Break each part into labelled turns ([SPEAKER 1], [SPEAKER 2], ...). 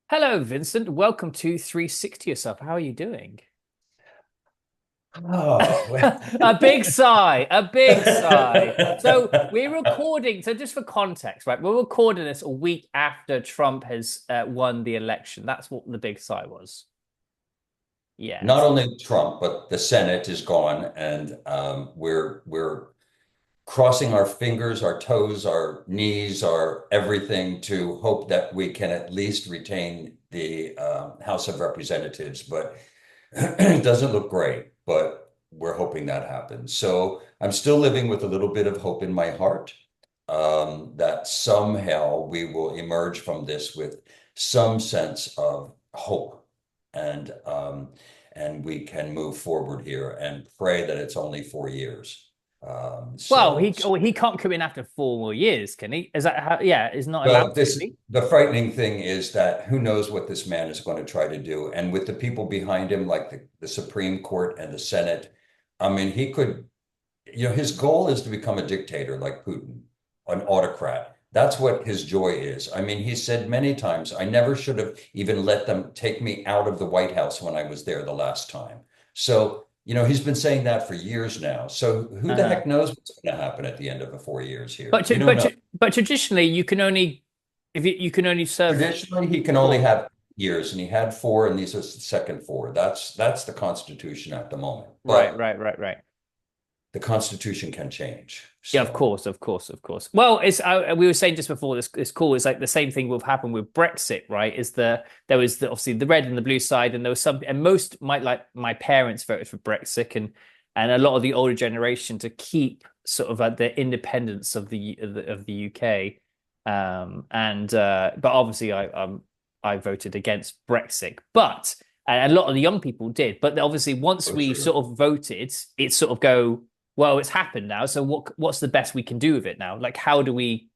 [SPEAKER 1] Hello, Vincent. Welcome to 360 Yourself. How are you doing?
[SPEAKER 2] Oh, well.
[SPEAKER 1] A big sigh, a big sigh. So we're recording. So just for context, right? We're recording this a week after Trump has won the election. That's what the big sigh was.
[SPEAKER 2] Not
[SPEAKER 1] Yes.
[SPEAKER 2] only Trump, but the Senate is gone, and we're crossing our fingers, our toes, our knees, our everything to hope that we can at least retain the House of Representatives. But it doesn't look great, but we're hoping that happens. So I'm still living with a little bit of hope in my heart, that somehow we will emerge from this with some sense of hope, and we can move forward here and pray that it's only 4 years.
[SPEAKER 1] Well,
[SPEAKER 2] So,
[SPEAKER 1] he can't come in after 4 more years, can he? Is that how? Yeah, is not allowed
[SPEAKER 2] well,
[SPEAKER 1] to, is
[SPEAKER 2] this
[SPEAKER 1] he?
[SPEAKER 2] the frightening thing is that who knows what this man is going to try to do, and with the people behind him, like the Supreme Court and the Senate. I mean, he could, his goal is to become a dictator like Putin, an autocrat. That's what his joy is. I mean, he said many times, I never should have even let them take me out of the White House when I was there the last time. So, he's been saying that for years now. So who the
[SPEAKER 1] Uh-huh.
[SPEAKER 2] heck knows what's going to happen at the end of the 4 years here?
[SPEAKER 1] But
[SPEAKER 2] We don't know.
[SPEAKER 1] but traditionally, you can only if you can only serve
[SPEAKER 2] Traditionally, he can only
[SPEAKER 1] four.
[SPEAKER 2] have years, and he had four, and these are the second four. That's the Constitution at the moment.
[SPEAKER 1] Right,
[SPEAKER 2] But
[SPEAKER 1] right, right, right.
[SPEAKER 2] the Constitution can change.
[SPEAKER 1] Yeah, of
[SPEAKER 2] So
[SPEAKER 1] course, of course, of course. Well, it's we were saying just before this call is like the same thing will happen with Brexit, right? There was obviously the red and the blue side, and there was some, and most might like my parents voted for Brexit, and a lot of the older generation to keep sort of the independence of the UK, and but obviously I voted against Brexit, but and a lot of the young people did, but obviously once
[SPEAKER 2] oh,
[SPEAKER 1] we
[SPEAKER 2] sure.
[SPEAKER 1] sort of voted, it sort of go well, it's happened now. So what's the best we can do with it now? Like how do we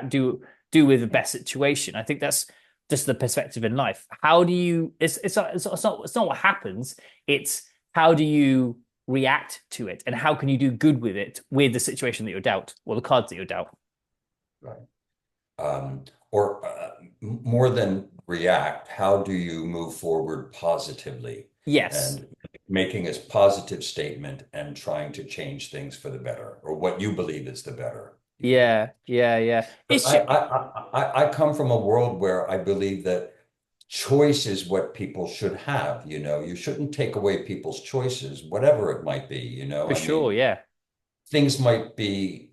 [SPEAKER 1] do with the best situation? I think that's just the perspective in life. How do you it's not what happens. It's how do you react to it and how can you do good with it with the situation that you're dealt or the cards that you're dealt.
[SPEAKER 2] Right. Or more than react, how do you move forward positively
[SPEAKER 1] Yes.
[SPEAKER 2] and making a positive statement and trying to change things for the better, or what you believe is the better.
[SPEAKER 1] Yeah. Yeah. Yeah.
[SPEAKER 2] But
[SPEAKER 1] It's
[SPEAKER 2] I come from a world where I believe that choice is what people should have. You shouldn't take away people's choices, whatever it might be.
[SPEAKER 1] for
[SPEAKER 2] I mean,
[SPEAKER 1] sure. Yeah.
[SPEAKER 2] things might be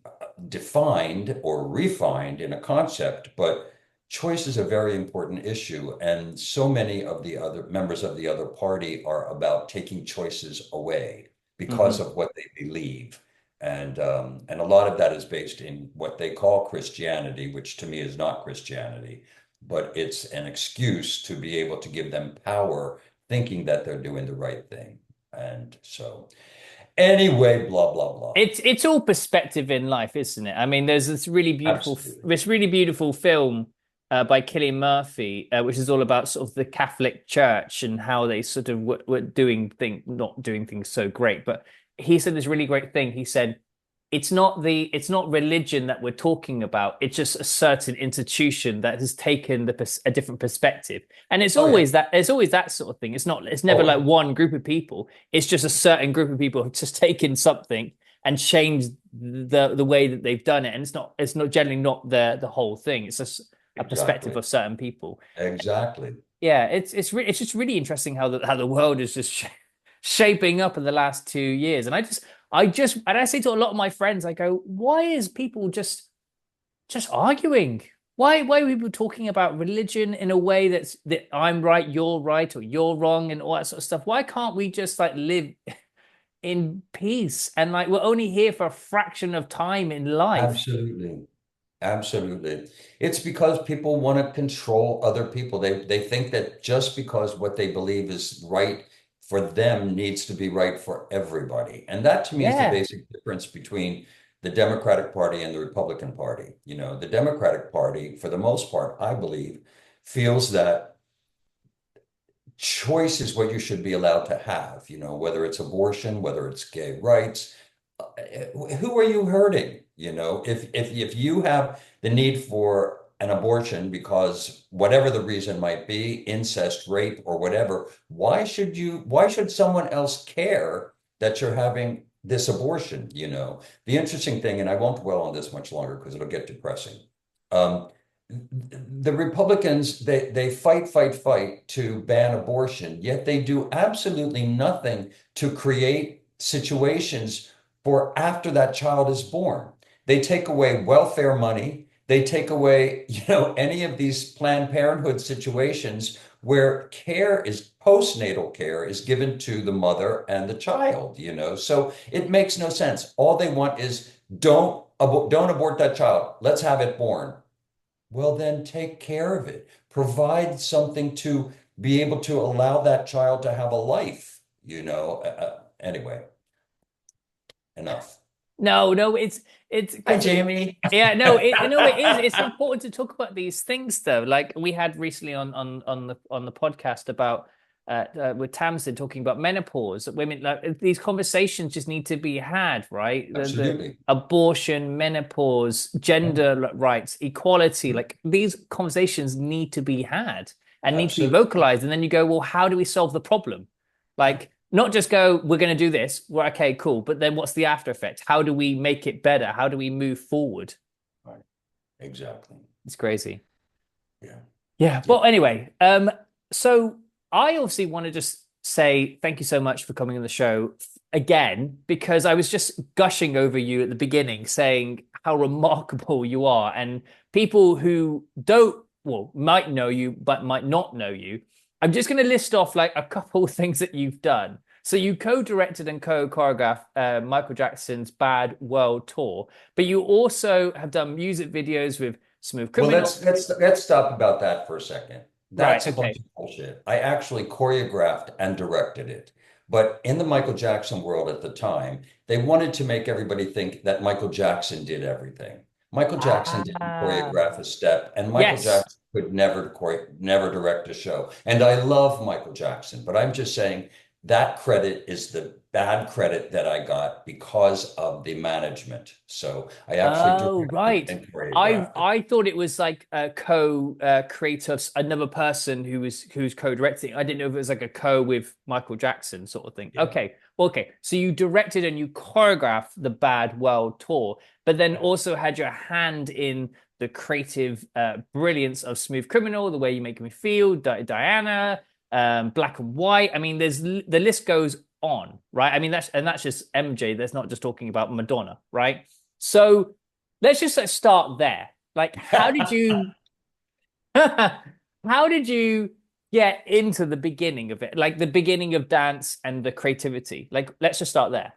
[SPEAKER 2] defined or refined in a concept, but choice is a very important issue. And so many of the other members of the other party are about taking choices away because
[SPEAKER 1] Hmm.
[SPEAKER 2] of what they believe. And a lot of that is based in what they call Christianity, which to me is not Christianity, but it's an excuse to be able to give them power, thinking that they're doing the right thing. And so, anyway, blah, blah, blah.
[SPEAKER 1] It's all perspective in life, isn't it? I mean, there's
[SPEAKER 2] Absolutely.
[SPEAKER 1] this really beautiful film by Cillian Murphy, which is all about sort of the Catholic Church and how they sort of were doing thing, not doing things so great. But he said this really great thing. He said, it's not religion that we're talking about. It's just a certain institution that has taken a different perspective. And
[SPEAKER 2] Oh, yeah.
[SPEAKER 1] it's always that sort of thing. It's never like
[SPEAKER 2] Oh,
[SPEAKER 1] one group of people. It's just a certain group of people have just taken something and changed the way that they've done it. And it's not generally not the whole thing. It's just a perspective
[SPEAKER 2] exactly.
[SPEAKER 1] of certain people.
[SPEAKER 2] Exactly.
[SPEAKER 1] Yeah, it's just really interesting how the world is just shaping up in the last 2 years. And and I say to a lot of my friends, I go, why is people just arguing? Why are people talking about religion in a way that I'm right, you're right, or you're wrong, and all that sort of stuff? Why can't we just like live in peace and like we're only here for a fraction of time in life?
[SPEAKER 2] Absolutely. Absolutely. It's because people want to control other people. They think that just because what they believe is right for them needs to be right for everybody. And that to me is the
[SPEAKER 1] Yeah.
[SPEAKER 2] basic difference between the Democratic Party and the Republican Party. The Democratic Party, for the most part, I believe, feels that choice is what you should be allowed to have, whether it's abortion, whether it's gay rights. Who are you hurting? If you have the need for an abortion because whatever the reason might be, incest, rape, or whatever, why should someone else care that you're having this abortion? You know, the interesting thing, and I won't dwell on this much longer because it'll get depressing. Um, the Republicans, they fight to ban abortion, yet they do absolutely nothing to create situations for after that child is born. They take away welfare money. They take away, any of these Planned Parenthood situations where postnatal care is given to the mother and the child. So it makes no sense. All they want is don't abort that child. Let's have it born. Well, then take care of it. Provide something to be able to allow that child to have a life. Anyway, enough.
[SPEAKER 1] No, it's
[SPEAKER 2] Hi,
[SPEAKER 1] because
[SPEAKER 2] Jamie.
[SPEAKER 1] yeah, no, it is. It's important to talk about these things though. Like we had recently on the podcast about with Tamsin talking about menopause. That women like these conversations just need to be had, right? The
[SPEAKER 2] Absolutely.
[SPEAKER 1] abortion, menopause, gender rights, equality. Like these conversations need to be had and need to be
[SPEAKER 2] Absolutely.
[SPEAKER 1] vocalized. And then you go, well, how do we solve the problem? Like not just go, we're going to do this. Well, okay, cool. But then what's the after effect? How do we make it better? How do we move forward?
[SPEAKER 2] Right. Exactly.
[SPEAKER 1] It's crazy.
[SPEAKER 2] Yeah.
[SPEAKER 1] Yeah.
[SPEAKER 2] Yeah.
[SPEAKER 1] Well, anyway, so I obviously want to just say thank you so much for coming on the show again, because I was just gushing over you at the beginning, saying how remarkable you are. And people who don't, well, might know you, but might not know you. I'm just going to list off like a couple of things that you've done. So you co-directed and co-choreographed Michael Jackson's Bad World Tour, but you also have done music videos with Smooth
[SPEAKER 2] Well,
[SPEAKER 1] Criminal.
[SPEAKER 2] let's stop about that for a second.
[SPEAKER 1] Right.
[SPEAKER 2] That's a bunch
[SPEAKER 1] Okay.
[SPEAKER 2] of bullshit. I actually choreographed and directed it. But in the Michael Jackson world at the time, they wanted to make everybody think that Michael Jackson did everything. Michael Jackson didn't
[SPEAKER 1] Ah,
[SPEAKER 2] choreograph a step, and Michael
[SPEAKER 1] yes.
[SPEAKER 2] Jackson could never direct a show. And I love Michael Jackson, but I'm just saying that credit is the bad credit that I got because of the management. So I actually
[SPEAKER 1] Oh,
[SPEAKER 2] directed
[SPEAKER 1] right.
[SPEAKER 2] and
[SPEAKER 1] I
[SPEAKER 2] choreographed it.
[SPEAKER 1] I thought it was like a co-creator, another person who's co-directing. I didn't know if it was like a co with Michael Jackson sort of thing.
[SPEAKER 2] Yeah.
[SPEAKER 1] Okay. Well, okay. So you directed and you choreographed the Bad World Tour, but then also had your hand in the creative brilliance of Smooth Criminal, the way you make me feel, Diana, Black and White. I mean, the list goes on, right? I mean, that's just MJ. That's not just talking about Madonna, right? So let's just start there. Like, how did you how did you get into the beginning of it? Like the beginning of dance and the creativity. Like, let's just start there.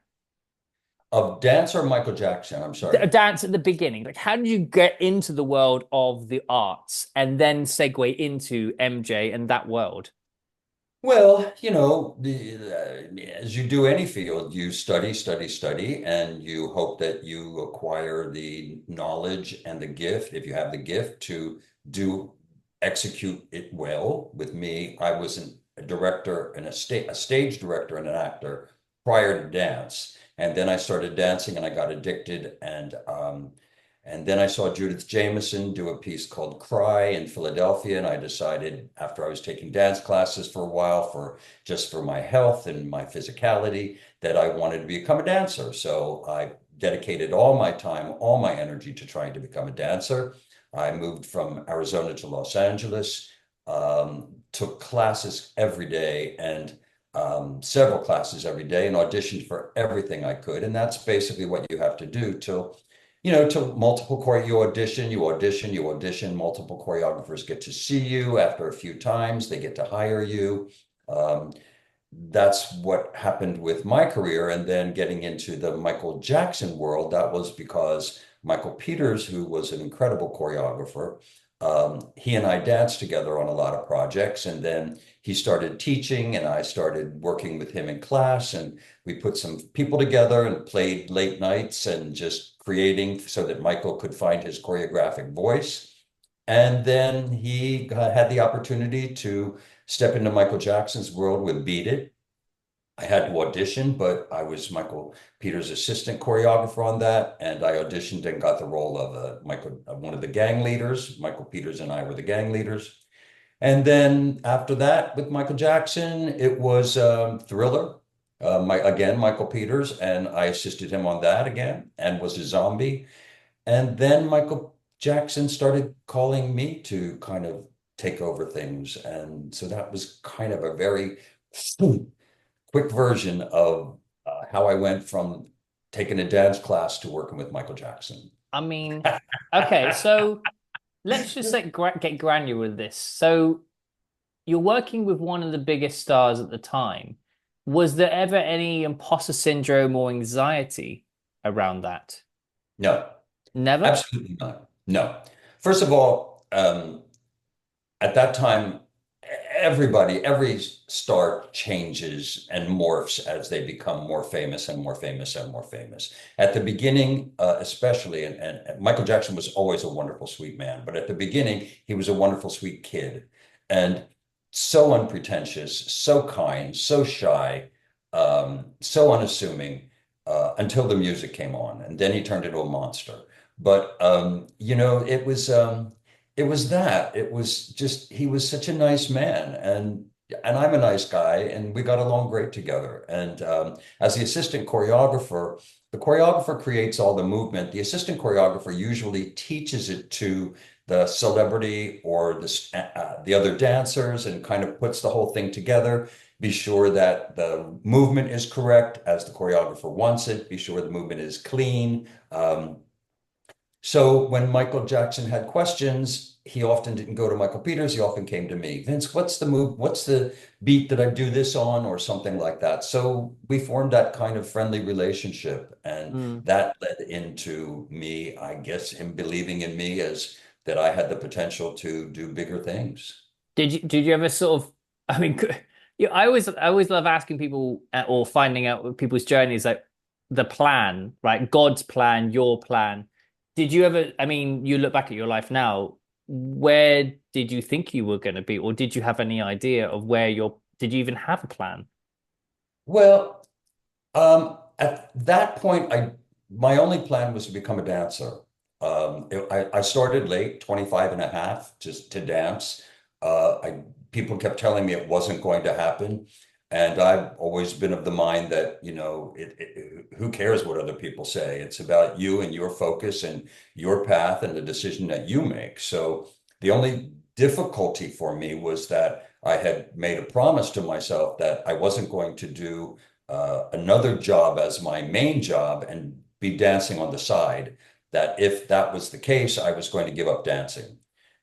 [SPEAKER 2] Of dance or Michael Jackson? I'm sorry.
[SPEAKER 1] Dance at the beginning. Like, how did you get into the world of the arts and then segue into MJ and that world?
[SPEAKER 2] Well, as you do any field, you study, and you hope that you acquire the knowledge and the gift, if you have the gift to do execute it well. With me, I was a director and a stage director and an actor prior to dance. And then I started dancing and I got addicted and then I saw Judith Jamison do a piece called Cry in Philadelphia. And I decided after I was taking dance classes for a while for my health and my physicality that I wanted to become a dancer. So I dedicated all my time, all my energy to trying to become a dancer. I moved from Arizona to Los Angeles, took classes every day and several classes every day and auditioned for everything I could. And that's basically what you have to do till you audition, multiple choreographers get to see you after a few times, they get to hire you. Um, that's what happened with my career. And then getting into the Michael Jackson world, that was because Michael Peters, who was an incredible choreographer, he and I danced together on a lot of projects. And then he started teaching, and I started working with him in class. And we put some people together and played late nights and just creating so that Michael could find his choreographic voice. And then he had the opportunity to step into Michael Jackson's world with Beat It. I had to audition, but I was Michael Peters' assistant choreographer on that, and I auditioned and got the role of one of the gang leaders. Michael Peters and I were the gang leaders. And then after that, with Michael Jackson, it was Thriller. Again, Michael Peters, and I assisted him on that again, and was a zombie. And then Michael Jackson started calling me to kind of take over things, and so that was kind of a very quick version of how I went from taking a dance class to working with Michael Jackson.
[SPEAKER 1] I mean, okay, so let's just like get granular with this. So you're working with one of the biggest stars at the time. Was there ever any imposter syndrome or anxiety around that?
[SPEAKER 2] No,
[SPEAKER 1] Never?
[SPEAKER 2] absolutely not. No. First of all, at that time, every star changes and morphs as they become more famous and more famous and more famous. At the beginning, especially, and Michael Jackson was always a wonderful, sweet man, but at the beginning, he was a wonderful, sweet kid. And so unpretentious, so kind, so shy, so unassuming, until the music came on, and then he turned into a monster. But it was that. It was just he was such a nice man, and I'm a nice guy, and we got along great together. And as the assistant choreographer, the choreographer creates all the movement. The assistant choreographer usually teaches it to the celebrity or the other dancers and kind of puts the whole thing together. Be sure that the movement is correct as the choreographer wants it. Be sure the movement is clean. So when Michael Jackson had questions, he often didn't go to Michael Peters. He often came to me. Vince, what's the move? What's the beat that I do this on, or something like that? So we formed that kind of friendly relationship, and
[SPEAKER 1] Mm.
[SPEAKER 2] that led into me, I guess, him believing in me as that I had the potential to do bigger things.
[SPEAKER 1] Did you ever sort of, I mean, yeah, I always love asking people or finding out what people's journeys, like the plan, right? God's plan, your plan. Did you ever, I mean, you look back at your life now, where did you think you were going to be, or did you have any idea of did you even have a plan?
[SPEAKER 2] Well, at that point, my only plan was to become a dancer. I started late, 25 and a half, just to dance. People kept telling me it wasn't going to happen. And I've always been of the mind that, who cares what other people say? It's about you and your focus and your path and the decision that you make. So the only difficulty for me was that I had made a promise to myself that I wasn't going to do another job as my main job and be dancing on the side. That if that was the case, I was going to give up dancing.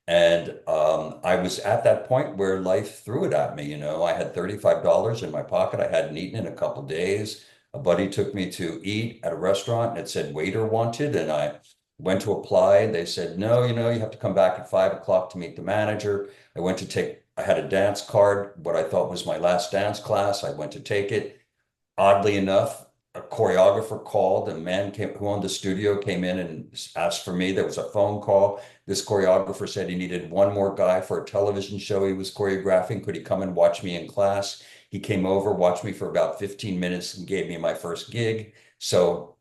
[SPEAKER 2] And I was at that point where life threw it at me. I had $35 in my pocket. I hadn't eaten in a couple of days. A buddy took me to eat at a restaurant and it said waiter wanted. And I went to apply. They said, no, you have to come back at 5 o'clock to meet the manager. I had a dance card, what I thought was my last dance class. I went to take it. Oddly enough, a choreographer called. A man who owned the studio came in and asked for me. There was a phone call. This choreographer said he needed one more guy for a television show he was choreographing. Could he come and watch me in class? He came over, watched me for about 15 minutes, and gave me my first gig. So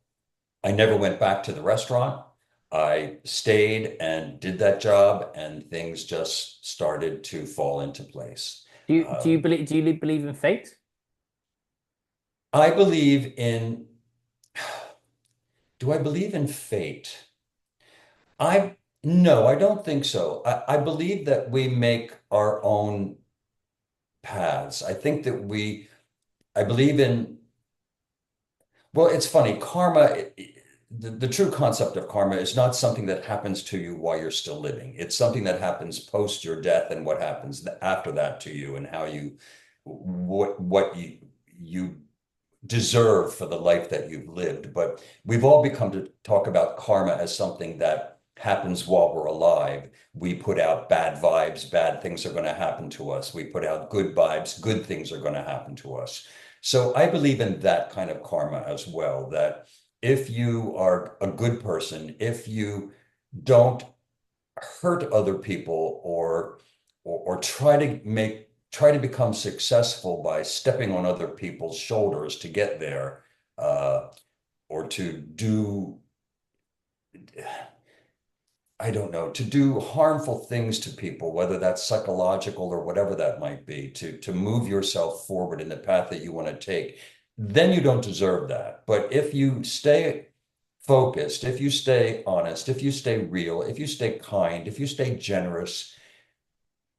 [SPEAKER 2] I never went back to the restaurant. I stayed and did that job, and things just started to fall into place.
[SPEAKER 1] Do you believe in fate?
[SPEAKER 2] I believe in, do I believe in fate? I, no, I don't think so. I believe that we make our own paths. I believe in, well, it's funny, karma, the true concept of karma is not something that happens to you while you're still living. It's something that happens post your death and what happens after that to you and how what you deserve for the life that you've lived. But we've all become to talk about karma as something that happens while we're alive. We put out bad vibes, bad things are going to happen to us. We put out good vibes, good things are going to happen to us. So I believe in that kind of karma as well, that if you are a good person, if you don't hurt other people or try to make try to become successful by stepping on other people's shoulders to get there, or to do, I don't know, to do harmful things to people, whether that's psychological or whatever that might be, to move yourself forward in the path that you want to take, then you don't deserve that. But if you stay focused, if you stay honest, if you stay real, if you stay kind, if you stay generous,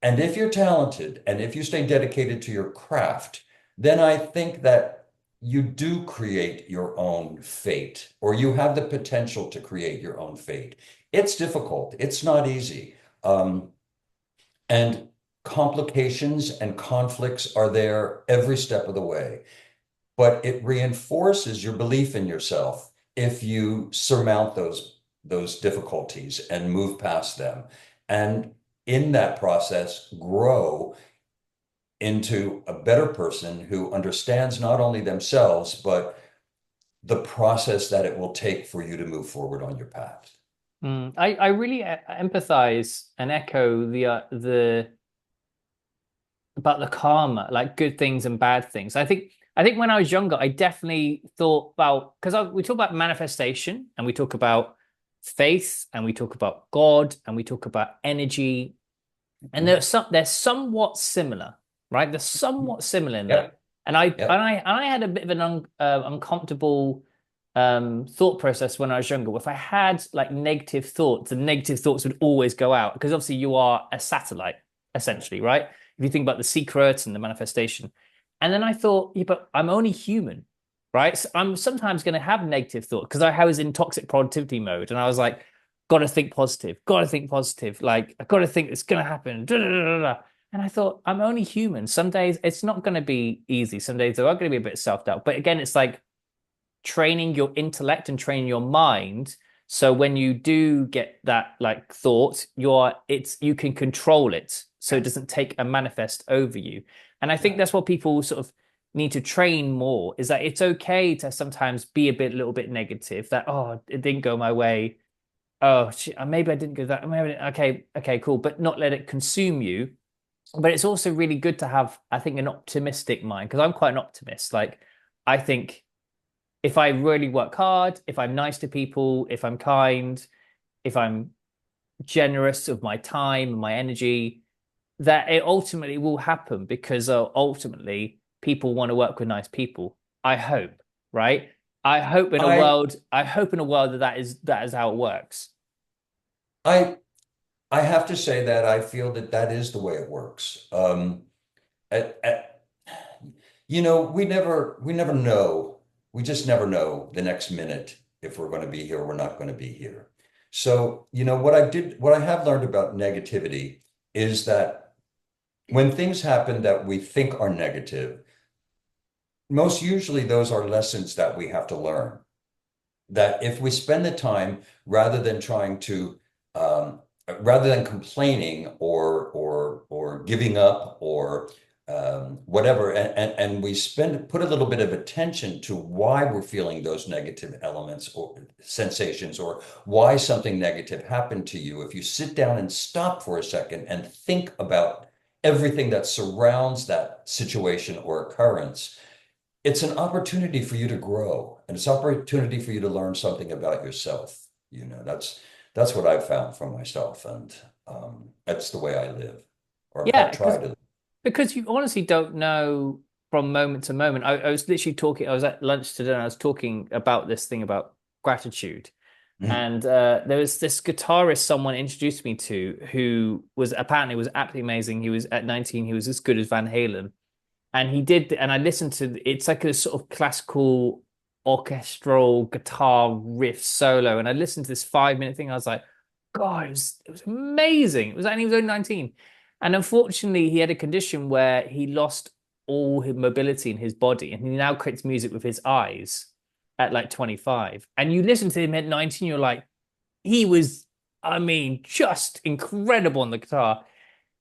[SPEAKER 2] and if you're talented, and if you stay dedicated to your craft, then I think that you do create your own fate, or you have the potential to create your own fate. It's difficult. It's not easy. And complications and conflicts are there every step of the way. But it reinforces your belief in yourself if you surmount those difficulties and move past them. And in that process, grow into a better person who understands not only themselves, but the process that it will take for you to move forward on your path.
[SPEAKER 1] I really empathize and echo the about the karma, like good things and bad things. I think when I was younger, I definitely thought about, because we talk about manifestation and we talk about faith and we talk about God and we talk about energy, and they're somewhat similar, right? They're somewhat similar in that.
[SPEAKER 2] Yep.
[SPEAKER 1] And I
[SPEAKER 2] Yep.
[SPEAKER 1] and I had a bit of an uncomfortable thought process when I was younger. If I had like negative thoughts, the negative thoughts would always go out, because obviously you are a satellite, essentially, right? If you think about the secret and the manifestation. And then I thought, yeah, but I'm only human, right? So I'm sometimes going to have negative thoughts because I was in toxic productivity mode, and I was like, got to think positive, got to think positive. Like, I got to think it's going to happen. Da, da, da, da, da. And I thought, I'm only human. Some days it's not going to be easy. Some days there are going to be a bit of self-doubt. But again, it's like training your intellect and training your mind. So when you do get that like thought, you can control it. So it doesn't take a manifest over you. And I think that's what people sort of need to train more, is that it's okay to sometimes be a little bit negative, that, oh, it didn't go my way. Oh, maybe I didn't go that. Maybe, okay, cool. But not let it consume you. But it's also really good to have, I think, an optimistic mind, because I'm quite an optimist. Like, I think if I really work hard, if I'm nice to people, if I'm kind, if I'm generous of my time and my energy, that it ultimately will happen, because ultimately people want to work with nice people. I hope, right?
[SPEAKER 2] I
[SPEAKER 1] I hope in a world that is how it works.
[SPEAKER 2] I I have to say that I feel that that is the way it works. At, at, we never know. We just never know the next minute if we're going to be here or we're not going to be here. So, what I have learned about negativity is that when things happen that we think are negative, most usually those are lessons that we have to learn. That if we spend the time rather than trying to rather than complaining or giving up or whatever, and we put a little bit of attention to why we're feeling those negative elements or sensations, or why something negative happened to you. If you sit down and stop for a second and think about everything that surrounds that situation or occurrence, it's an opportunity for you to grow, and it's an opportunity for you to learn something about yourself. That's what I've found for myself, and that's the way I live, or
[SPEAKER 1] Yeah,
[SPEAKER 2] try to.
[SPEAKER 1] because you honestly don't know from moment to moment. I was literally talking, I was at lunch today and I was talking about this thing about gratitude.
[SPEAKER 2] Mm.
[SPEAKER 1] And there was this guitarist someone introduced me to, who was apparently was absolutely amazing. He was at 19, he was as good as Van Halen. And he did, and I listened to, it's like a sort of classical orchestral guitar riff solo. And I listened to this 5 minute thing. I was like, God, it was amazing. It was, and he was only 19. And unfortunately, he had a condition where he lost all his mobility in his body, and he now creates music with his eyes at like 25. And you listen to him at 19, you're like, he was, I mean, just incredible on the guitar.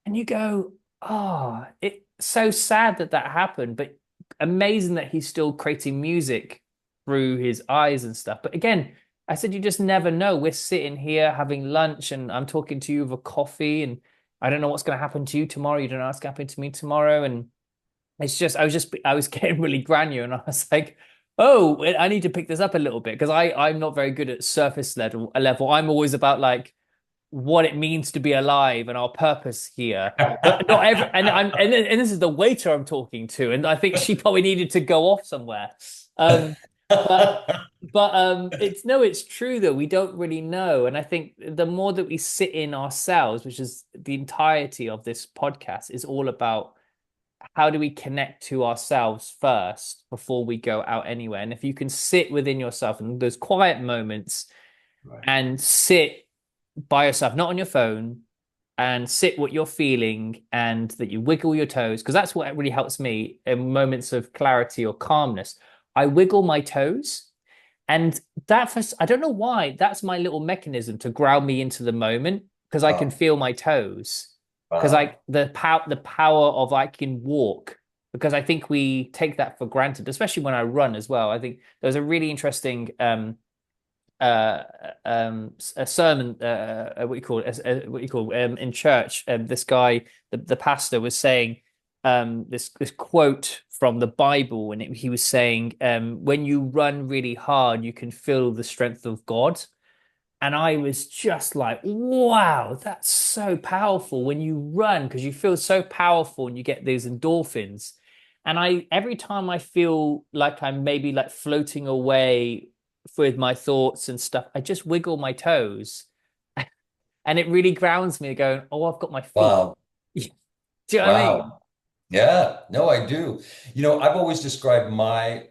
[SPEAKER 1] And you go, oh, it's so sad that that happened, but amazing that he's still creating music through his eyes and stuff. But again, I said, you just never know. We're sitting here having lunch and I'm talking to you with a coffee, and I don't know what's going to happen to you tomorrow. You don't know what's going to happen to me tomorrow. And it's just, I was getting really granular and I was like, oh, I need to pick this up a little bit because I'm not very good at surface level. I'm always about like what it means to be alive and our purpose here. But not every, and this is the waiter I'm talking to. And I think she probably needed to go off somewhere. Um, but it's no, it's true though. We don't really know. And I think the more that we sit in ourselves, which is the entirety of this podcast, is all about how do we connect to ourselves first before we go out anywhere. And if you can sit within yourself in those quiet moments
[SPEAKER 2] Right.
[SPEAKER 1] and sit by yourself, not on your phone, and sit what you're feeling and that you wiggle your toes, because that's what really helps me in moments of clarity or calmness. I wiggle my toes. And that first, I don't know why, that's my little mechanism to ground me into the moment because I can
[SPEAKER 2] Oh,
[SPEAKER 1] feel my toes. Because
[SPEAKER 2] wow.
[SPEAKER 1] like the power of I can walk, because I think we take that for granted, especially when I run as well. I think there was a really interesting uh, a sermon, what you call it, what you call in church. This guy, the pastor, was saying this quote from the Bible, and he was saying, when you run really hard, you can feel the strength of God. And I was just like, wow, that's so powerful when you run because you feel so powerful and you get those endorphins. And every time I feel like I'm maybe like floating away with my thoughts and stuff, I just wiggle my toes and it really grounds me going, oh, I've got my feet.
[SPEAKER 2] Wow.
[SPEAKER 1] Do you know what I mean?
[SPEAKER 2] Wow. Yeah, no, I do. I've always described my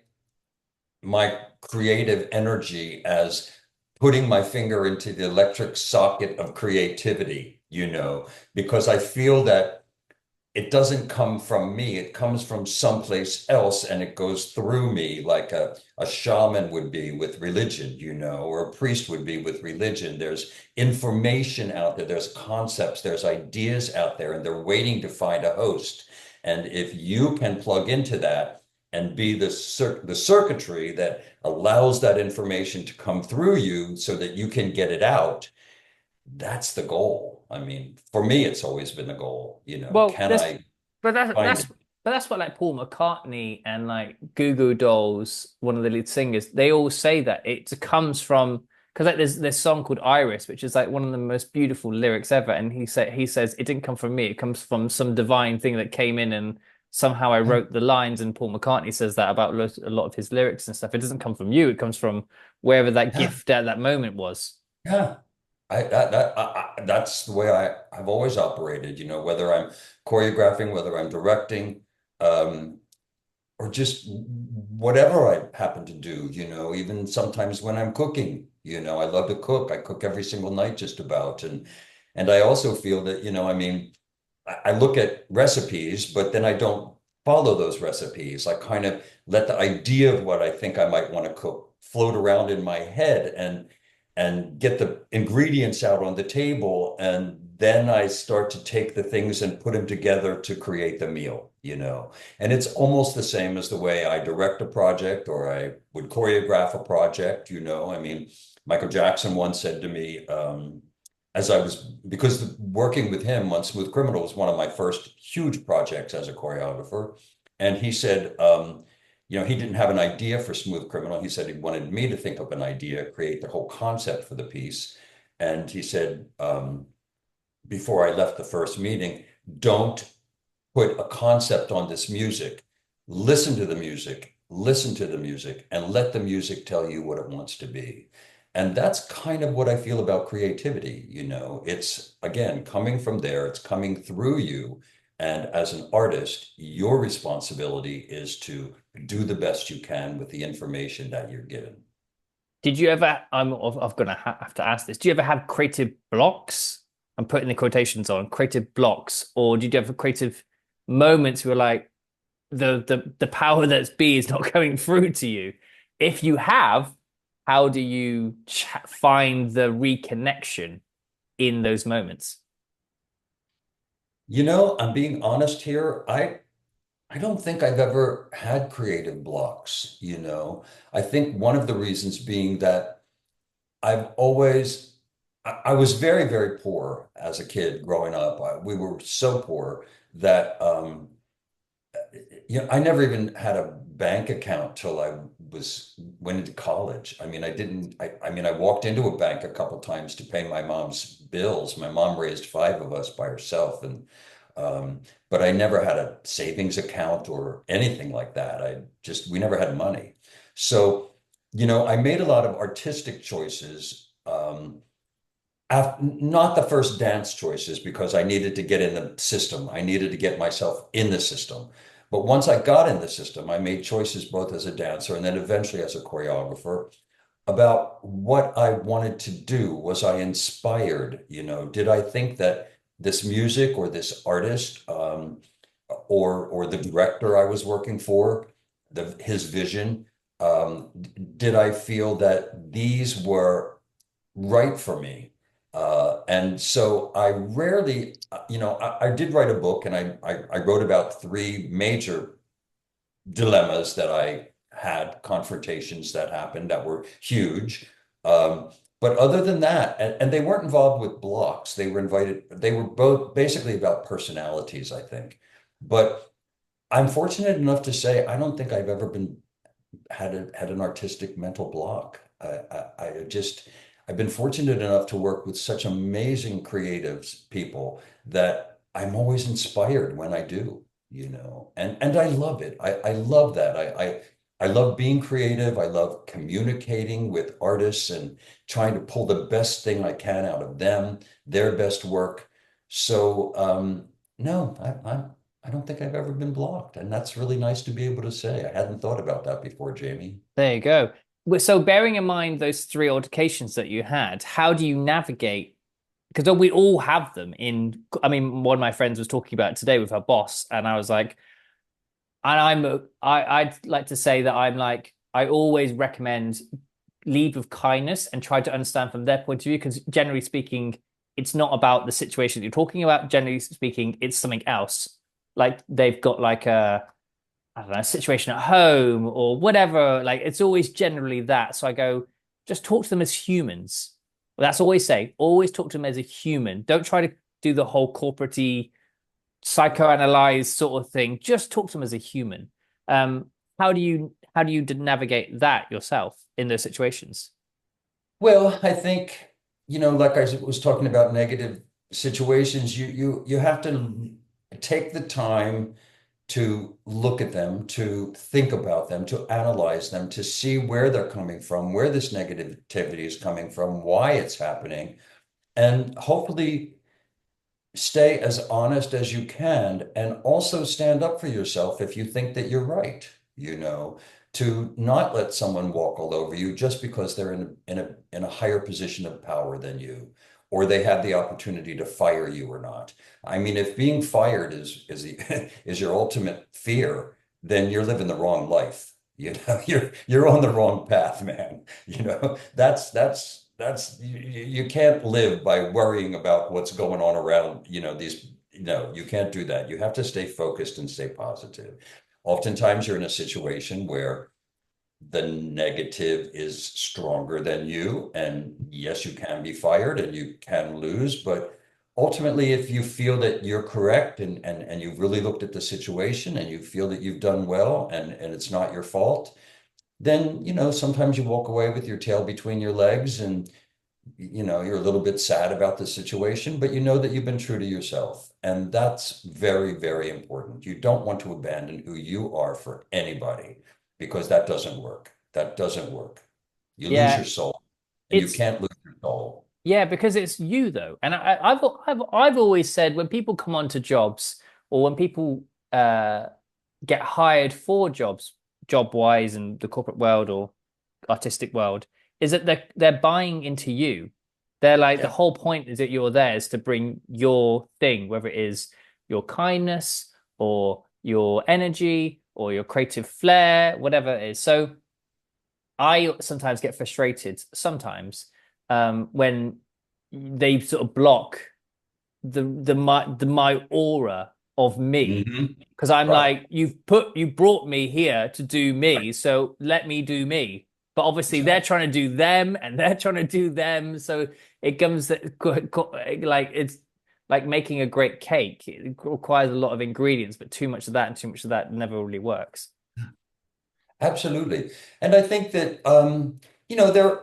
[SPEAKER 2] creative energy as putting my finger into the electric socket of creativity, because I feel that it doesn't come from me. It comes from someplace else and it goes through me like a shaman would be with religion, or a priest would be with religion. There's information out there, there's concepts, there's ideas out there, and they're waiting to find a host. And if you can plug into that and be the circuitry that allows that information to come through you so that you can get it out, that's the goal. I mean, for me, it's always been the goal.
[SPEAKER 1] Well,
[SPEAKER 2] Can I
[SPEAKER 1] but that's
[SPEAKER 2] find it?
[SPEAKER 1] that's what like Paul McCartney and like Goo Goo Dolls, one of the lead singers, they all say that it comes from because like there's this song called Iris, which is like one of the most beautiful lyrics ever, and he says it didn't come from me, it comes from some divine thing that came in and somehow I
[SPEAKER 2] Yeah.
[SPEAKER 1] wrote the lines, and Paul McCartney says that about a lot of his lyrics and stuff. It doesn't come from you, it comes from wherever that
[SPEAKER 2] Yeah.
[SPEAKER 1] gift at that moment was.
[SPEAKER 2] Yeah. That's the way I've always operated, whether I'm choreographing, whether I'm directing, um, or just whatever I happen to do, even sometimes when I'm cooking, I love to cook. I cook every single night just about. And I also feel that, I mean, I look at recipes, but then I don't follow those recipes. I kind of let the idea of what I think I might want to cook float around in my head and get the ingredients out on the table. And then I start to take the things and put them together to create the meal. And it's almost the same as the way I direct a project or I would choreograph a project. I mean, Michael Jackson once said to me, because working with him on Smooth Criminal was one of my first huge projects as a choreographer. And he said, he didn't have an idea for Smooth Criminal. He said he wanted me to think up an idea, create the whole concept for the piece. And he said, before I left the first meeting, don't put a concept on this music. Listen to the music, and let the music tell you what it wants to be. And that's kind of what I feel about creativity. It's again coming from there, it's coming through you. And as an artist, your responsibility is to do the best you can with the information that you're given.
[SPEAKER 1] Did you ever? I'm gonna have to ask this. Do you ever have creative blocks? I'm putting the quotations on creative blocks, or did you have creative moments where like the power that's be is not coming through to you? If you have, how do you find the reconnection in those moments?
[SPEAKER 2] I'm being honest here. I don't think I've ever had creative blocks. I think one of the reasons being that I've always I was very, very poor as a kid growing up. We were so poor that I never even had a bank account till I went into college. I mean, I mean, I walked into a bank a couple times to pay my mom's bills. My mom raised five of us by herself, and um, but I never had a savings account or anything like that. We never had money. So, I made a lot of artistic choices. Not the first dance choices because I needed to get in the system. I needed to get myself in the system. But once I got in the system, I made choices both as a dancer and then eventually as a choreographer about what I wanted to do. Was I inspired? Did I think that this music or this artist or the director I was working for, his vision, did I feel that these were right for me? And so I rarely, I did write a book and I wrote about three major dilemmas that I had, confrontations that happened that were huge. But other than that, and they weren't involved with blocks, they were both basically about personalities, I think. But I'm fortunate enough to say I don't think I've ever been had an artistic mental block. I've been fortunate enough to work with such amazing creatives, people that I'm always inspired when I do, and I love it. I love that. I love being creative. I love communicating with artists and trying to pull the best thing I can out of them, their best work. So no, I don't think I've ever been blocked. And that's really nice to be able to say. I hadn't thought about that before, Jamie.
[SPEAKER 1] There you go. So bearing in mind those three altercations that you had, how do you navigate? Because we all have them in, I mean, one of my friends was talking about it today with her boss, and I was like, and I'd like to say that I'm like, I always recommend lead with kindness and try to understand from their point of view, because generally speaking, it's not about the situation that you're talking about. Generally speaking, it's something else. Like they've got like I don't know, a situation at home or whatever. Like it's always generally that. So I go, just talk to them as humans. Well, that's always say, always talk to them as a human. Don't try to do the whole corporate psychoanalyze sort of thing. Just talk to them as a human. Um, how do you navigate that yourself in those situations?
[SPEAKER 2] Well, I think, like I was talking about negative situations, you have to take the time to look at them, to think about them, to analyze them, to see where they're coming from, where this negativity is coming from, why it's happening, and hopefully stay as honest as you can and also stand up for yourself if you think that you're right, to not let someone walk all over you just because they're in a higher position of power than you, or they have the opportunity to fire you or not. I mean, if being fired is your ultimate fear, then you're living the wrong life. You're on the wrong path, man. You can't live by worrying about what's going on around, these, no, you can't do that. You have to stay focused and stay positive. Oftentimes you're in a situation where the negative is stronger than you. And yes, you can be fired and you can lose, but ultimately, if you feel that you're correct and you've really looked at the situation and you feel that you've done well and it's not your fault, then, sometimes you walk away with your tail between your legs and, you're a little bit sad about the situation, but you know that you've been true to yourself. And that's very, very important. You don't want to abandon who you are for anybody because that doesn't work. That doesn't work. You lose
[SPEAKER 1] Yeah,
[SPEAKER 2] your soul and you
[SPEAKER 1] it's
[SPEAKER 2] can't lose your soul.
[SPEAKER 1] yeah, because it's you though. And I've always said when people come onto jobs or when people get hired for jobs, job wise in the corporate world or artistic world, is that they're buying into you. They're like the
[SPEAKER 2] Yeah.
[SPEAKER 1] whole point is that you're there is to bring your thing, whether it is your kindness or your energy or your creative flair, whatever it is. So I sometimes get frustrated sometimes when they sort of block my aura of me
[SPEAKER 2] Hmm.
[SPEAKER 1] because I'm
[SPEAKER 2] Right.
[SPEAKER 1] like you brought me here to do
[SPEAKER 2] Right.
[SPEAKER 1] me, so let me do me. But obviously they're
[SPEAKER 2] Exactly.
[SPEAKER 1] trying to do them and they're trying to do them, so it comes like it's like making a great cake. It requires a lot of ingredients, but too much of that and too much of that never really works.
[SPEAKER 2] Absolutely. And I think that, there,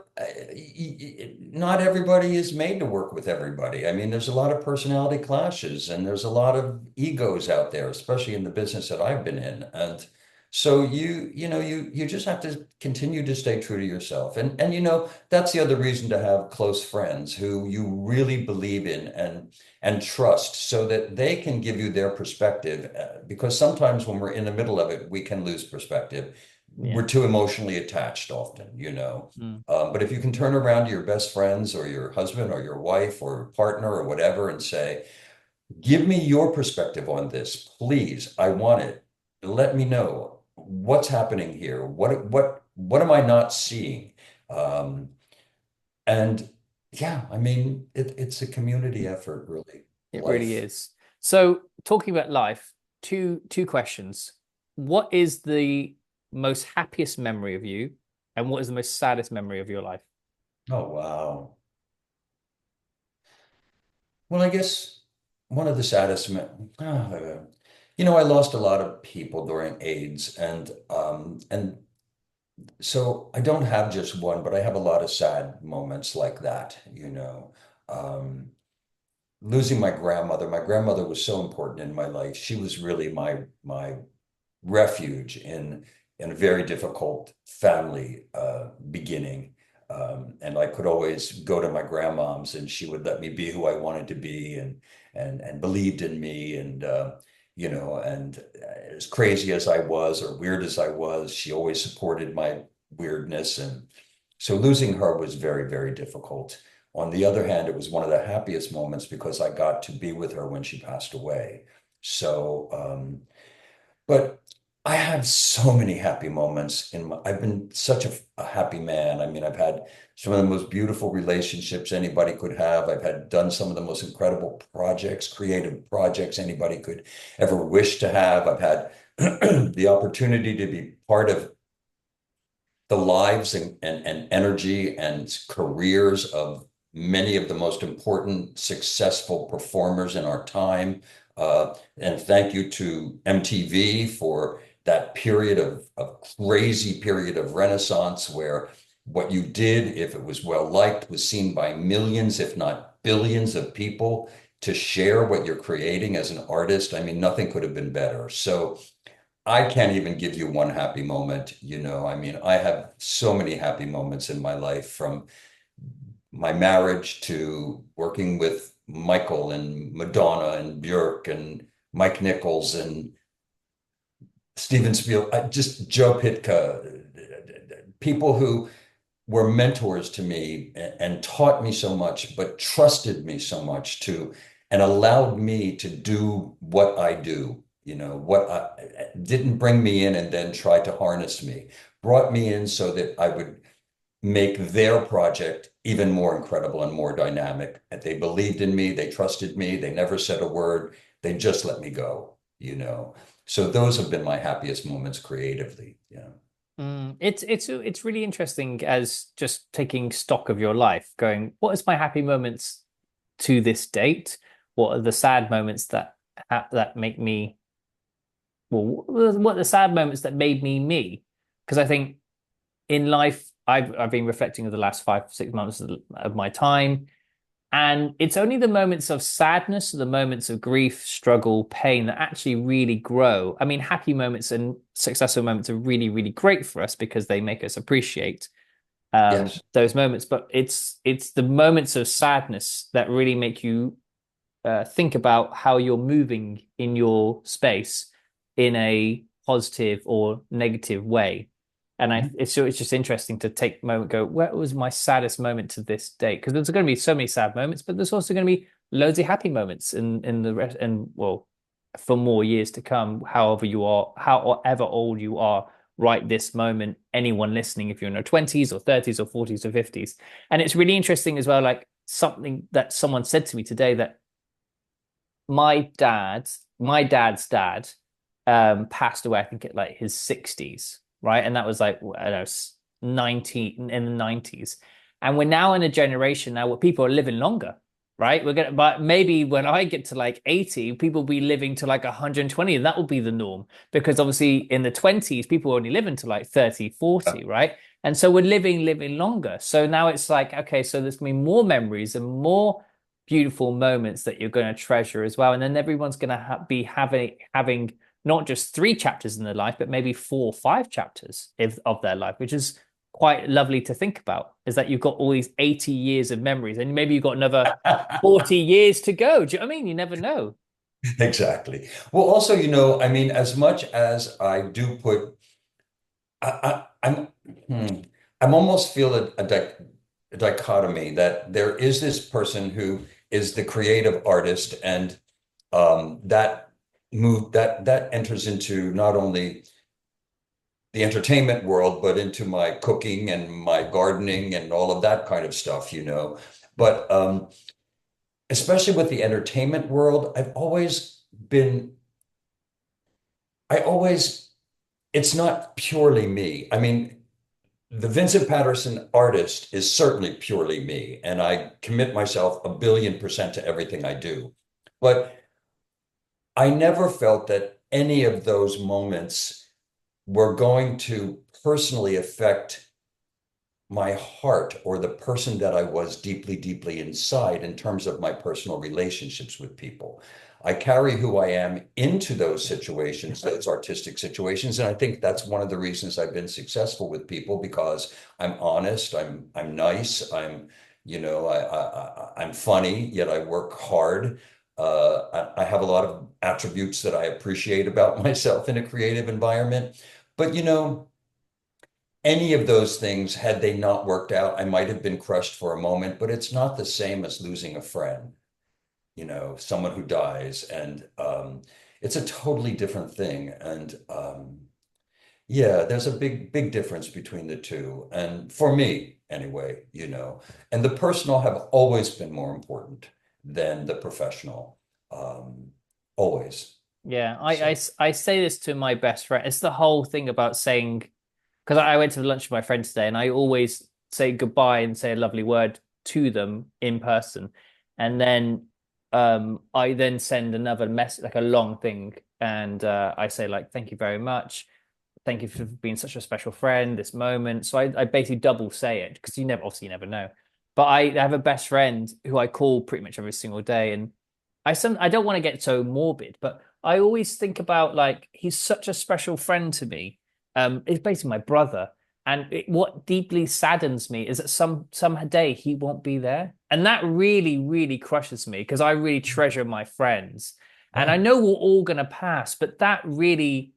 [SPEAKER 2] not everybody is made to work with everybody. I mean, there's a lot of personality clashes and there's a lot of egos out there, especially in the business that I've been in. And so you just have to continue to stay true to yourself. And that's the other reason to have close friends who you really believe in and trust so that they can give you their perspective. Because sometimes when we're in the middle of it, we can lose perspective.
[SPEAKER 1] Yeah.
[SPEAKER 2] We're too emotionally attached often.
[SPEAKER 1] Mm.
[SPEAKER 2] But if you can turn around to your best friends or your husband or your wife or partner or whatever and say, give me your perspective on this, please. I want it. Let me know what's happening here. What am I not seeing? Um, and yeah, I mean, it's a community effort, really.
[SPEAKER 1] It really
[SPEAKER 2] Life.
[SPEAKER 1] is. So, talking about life, two questions. What is the most happiest memory of you, and what is the most saddest memory of your life?
[SPEAKER 2] Oh, wow. Well, I guess one of the saddest, I lost a lot of people during AIDS, and so I don't have just one, but I have a lot of sad moments like that. Um, Losing my grandmother. My grandmother was so important in my life. She was really my refuge in a very difficult family beginning. And I could always go to my grandmom's and she would let me be who I wanted to be and believed in me. And as crazy as I was or weird as I was, she always supported my weirdness. And so losing her was very, very difficult. On the other hand, it was one of the happiest moments because I got to be with her when she passed away. So, but I have so many happy moments I've been such a happy man. I mean, I've had some of the most beautiful relationships anybody could have. I've had done some of the most incredible projects, creative projects anybody could ever wish to have. I've had the opportunity to be part of the lives and energy and careers of many of the most important, successful performers in our time. And thank you to MTV for that period of crazy period of renaissance where what you did, if it was well liked, was seen by millions, if not billions of people to share what you're creating as an artist. I mean, nothing could have been better. So I can't even give you one happy moment. I mean, I have so many happy moments in my life from my marriage to working with Michael and Madonna and Björk and Mike Nichols and Steven Spielberg, just Joe Pitka, people who were mentors to me and taught me so much, but trusted me so much and allowed me to do what I do. What I didn't bring me in and then try to harness me, brought me in so that I would make their project even more incredible and more dynamic. And they believed in me, they trusted me, they never said a word, they just let me go. So those have been my happiest moments creatively. Yeah.
[SPEAKER 1] It's really interesting as just taking stock of your life, going, what is my happy moments to this date? What are the sad moments that make me, well, what are the sad moments that made me me? Because I think in life, I've been reflecting over the last 5, 6 months of my time, and it's only the moments of sadness, the moments of grief, struggle, pain that actually really grow. I mean, happy moments and successful moments are really, really great for us because they make us appreciate
[SPEAKER 2] Yes.
[SPEAKER 1] those moments. But it's the moments of sadness that really make you think about how you're moving in your space in a positive or negative way. And it's just interesting to take a moment, go, what was my saddest moment to this date? Because there's going to be so many sad moments, but there's also going to be loads of happy moments in the rest, and well, for more years to come, however you are, however old you are, right this moment, anyone listening, if you're in your 20s or 30s or 40s or 50s. And it's really interesting as well, like something that someone said to me today that my dad's dad passed away, I think at like his 60s, right? And that was like, I don't know, 19 in the 90s. And we're now in a generation now where people are living longer, right? But maybe when I get to like 80, people will be living to like 120, and that will be the norm. Because obviously in the 20s, people were only living to like 30, 40, right? And so we're living longer. So now it's like, okay, so there's gonna be more memories and more beautiful moments that you're going to treasure as well. And then everyone's going to be having not just 3 chapters in their life, but maybe 4 or 5 chapters of their life, which is quite lovely to think about. Is that you've got all these 80 years of memories, and maybe you've got another 40 years to go. Do you know what I mean? You never know.
[SPEAKER 2] Exactly. Well, also, I mean, as much as I do put, hmm, I'm almost feel a dichotomy that there is this person who is the creative artist, and that enters into not only the entertainment world, but into my cooking and my gardening and all of that kind of stuff. But especially with the entertainment world, I always, it's not purely me. I mean, the Vincent Paterson artist is certainly purely me, and I commit myself 1 billion% to everything I do. But I never felt that any of those moments were going to personally affect my heart or the person that I was deeply, deeply inside in terms of my personal relationships with people. I carry who I am into those situations, those artistic situations, and I think that's one of the reasons I've been successful with people, because I'm honest, I'm nice, I'm funny, yet I work hard. I have a lot of attributes that I appreciate about myself in a creative environment. But any of those things, had they not worked out, I might have been crushed for a moment, but it's not the same as losing a friend, someone who dies. And it's a totally different thing. And yeah, there's a big, big difference between the two. And for me, anyway. And the personal have always been more important than the professional. Always.
[SPEAKER 1] Yeah,
[SPEAKER 2] So,
[SPEAKER 1] I say this to my best friend. It's the whole thing about saying, because I went to lunch with my friend today, and I always say goodbye and say a lovely word to them in person, and then I then send another message, like a long thing, and I say like, thank you very much, thank you for being such a special friend, this moment. So I basically double say it, because obviously you never know. But I have a best friend who I call pretty much every single day, and I don't want to get so morbid, but I always think about, like, he's such a special friend to me. It's basically my brother. And what deeply saddens me is that some day he won't be there. And that really, really crushes me, because I really treasure my friends. And I
[SPEAKER 2] yeah,
[SPEAKER 1] know we're all gonna pass, but that really